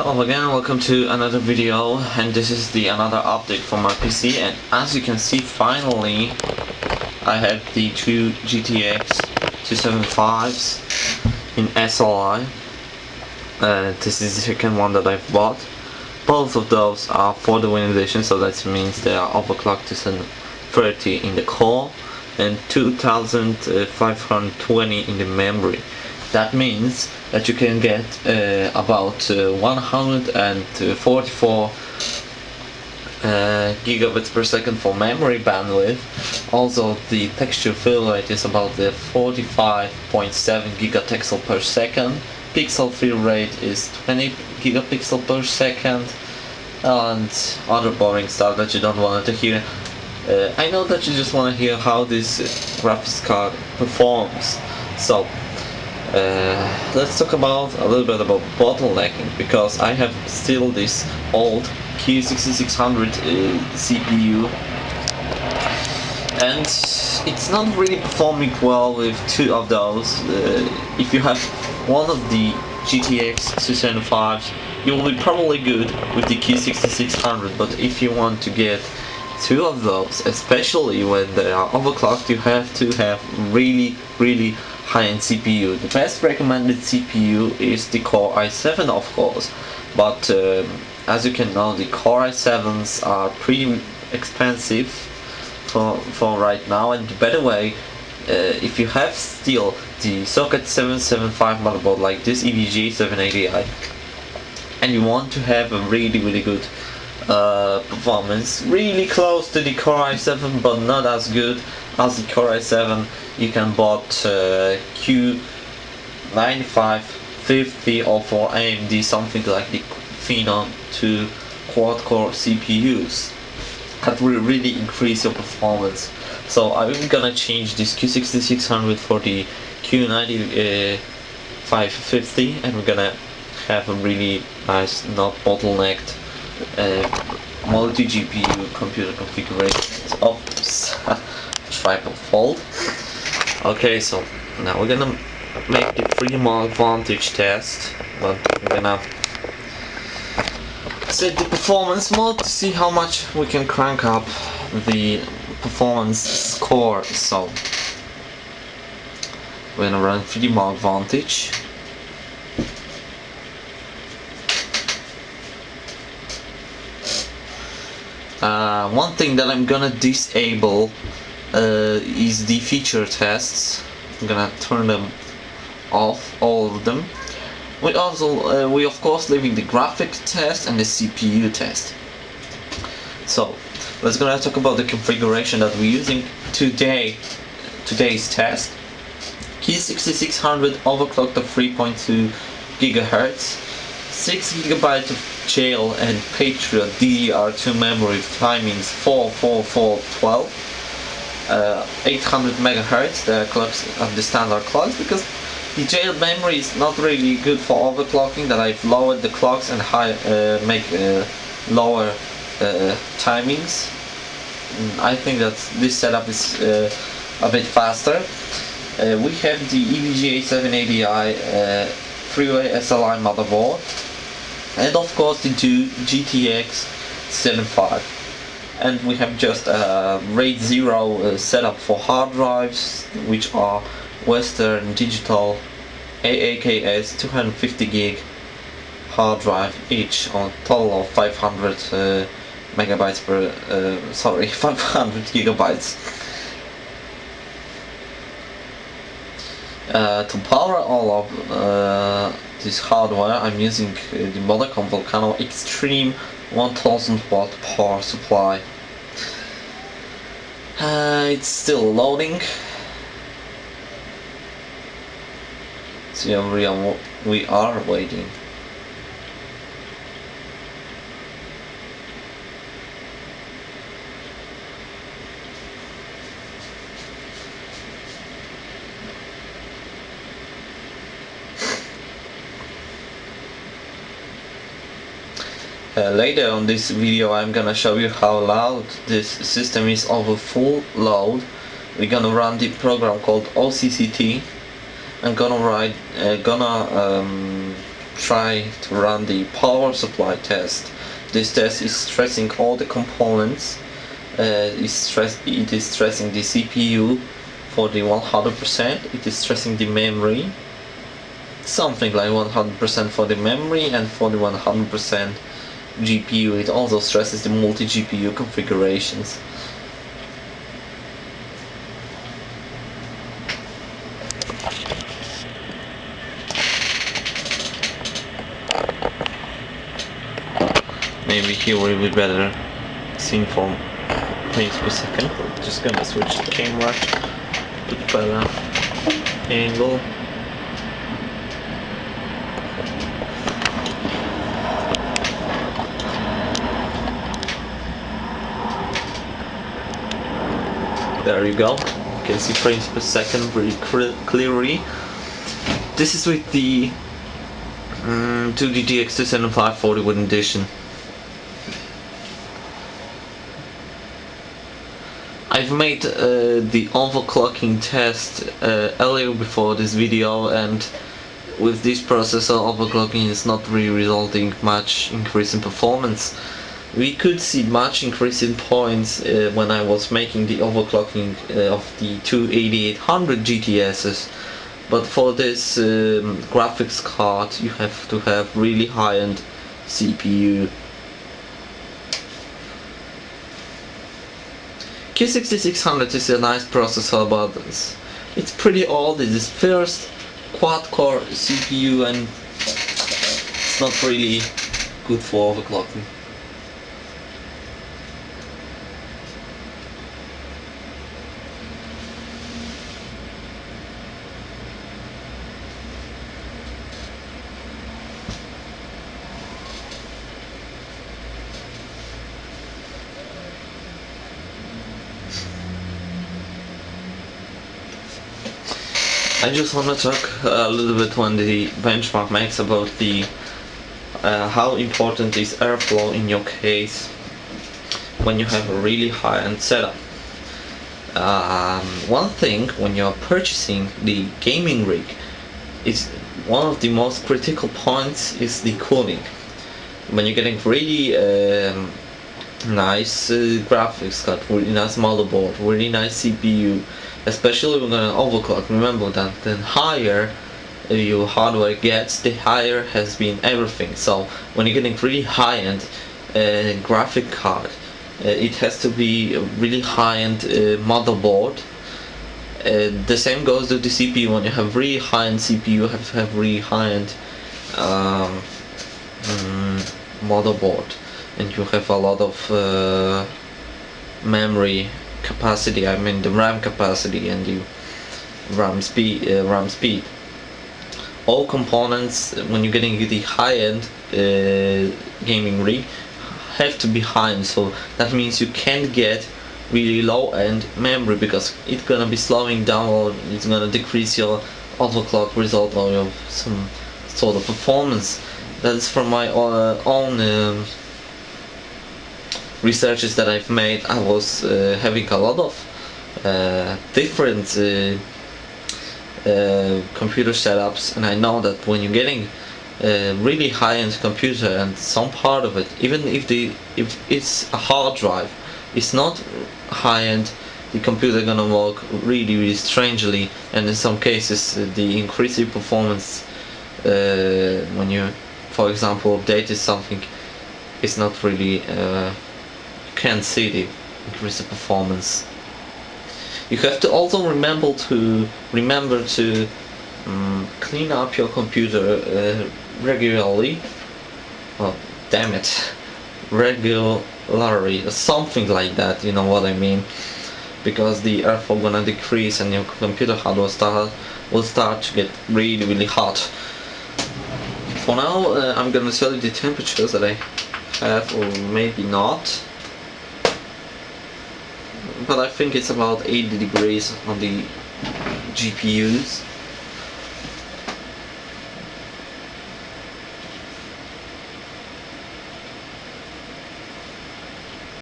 Hello again, welcome to another video, and this is another update for my PC. And as you can see, finally I have the two GTX 275s in SLI. This is the second one that I've bought. Both of those are for the Win edition, so that means they are overclocked to 30 in the core and 2520 in the memory. That means that you can get about 144 gigabits per second for memory bandwidth. Also, the texture fill rate is about 45.7 gigapixel per second. Pixel fill rate is 20 gigapixel per second, and other boring stuff that you don't want to hear. I know that you just want to hear how this graphics card performs. So let's talk about a little bit about bottlenecking, because I have still this old Q6600 CPU, and it's not really performing well with two of those. If you have one of the GTX 275s, you will be probably good with the Q6600, but if you want to get two of those, especially when they are overclocked, you have to have really high-end CPU. The best recommended CPU is the Core i7, of course, but as you can know, the Core i7s are pretty expensive for right now, and the better way, if you have still the socket 775 motherboard like this EVGA 780i, and you want to have a really good performance, really close to the Core i7 but not as good as the Core i7, you can bought Q9550 or for AMD something like the Phenom 2 quad-core CPUs that will really increase your performance. So I'm gonna change this Q6600 for the Q9550, and we're gonna have a really nice, not bottlenecked multi-GPU computer configuration. Oops, triple fold. Okay, so now we're gonna make the thermal advantage test, but we're gonna set the performance mode to see how much we can crank up the performance score. So we're gonna run thermal advantage. One thing that I'm gonna disable is the feature tests. I'm gonna turn them off, all of them. We of course leaving the graphics test and the CPU test. So let's gonna talk about the configuration that we're using today's test. Q6600 overclocked to 3.2 gigahertz, 6 GB of jail and Patriot DDR2 memory with timings 44412, 800 megahertz, the clocks of the standard clocks, because the jail memory is not really good for overclocking. That I've lowered the clocks and make lower timings. I think that this setup is a bit faster. We have the EVGA 780i three-way SLI motherboard, and of course the two GTX 75, and we have just a RAID 0 setup for hard drives, which are Western Digital AAKS 250 gig hard drive, each on total of 500 megabytes per 500 gigabytes. To power all of this hardware, I'm using the Modicom Volcano Extreme 1000 watt power supply. It's still loading. So we are waiting. Later on this video I'm gonna show you how loud this system is over full load. We're gonna run the program called OCCT. I'm gonna try to run the power supply test. This test is stressing all the components. It is stressing the CPU for the 100%. It is stressing the memory, something like 100% for the memory, and for the 100% GPU. It also stresses the multi-GPU configurations. Maybe here will be better seen from frames per second. Just gonna switch the camera to better angle. There you go. You can see frames per second very clearly. This is with the 2 GTX 2540 with addition. I've made the overclocking test earlier before this video, and with this processor, overclocking is not really resulting much increase in performance. We could see much increase in points when I was making the overclocking of the two 8800 GTSs, but for this graphics card you have to have really high-end CPU. Q6600 is a nice processor, but it's pretty old. It is first quad-core CPU and it's not really good for overclocking. I just want to talk a little bit when the benchmark makes about the how important is airflow in your case when you have a really high-end setup. One thing when you're purchasing the gaming rig is one of the most critical points is the cooling. When you're getting really nice graphics card, really nice motherboard, really nice CPU, especially when you're gonna overclock, remember that the higher your hardware gets, the higher has been everything. So when you're getting really high-end graphic card, it has to be a really high-end motherboard. The same goes to the CPU. When you have really high-end CPU, you have to have really high-end motherboard, and you have a lot of memory capacity, I mean the RAM capacity and the RAM speed. All components, when you're getting the high-end gaming rig, have to be high-end, so that means you can't get really low-end memory because it's gonna be slowing down or it's gonna decrease your overclock result or your some sort of performance. That is from my own researches that I've made. I was having a lot of different computer setups, and I know that when you're getting a really high-end computer and some part of it, even if it's a hard drive, it's not high-end, the computer gonna work really strangely, and in some cases the increase in performance when you, for example, updated something, is not really can't see the increase in performance. You have to also remember to clean up your computer regularly. Oh, damn it, regularly, something like that. You know what I mean? Because the airflow gonna decrease and your computer hardware will start to get really hot. For now, I'm gonna tell you the temperatures that I have, or maybe not, but I think it's about 80 degrees on the GPUs.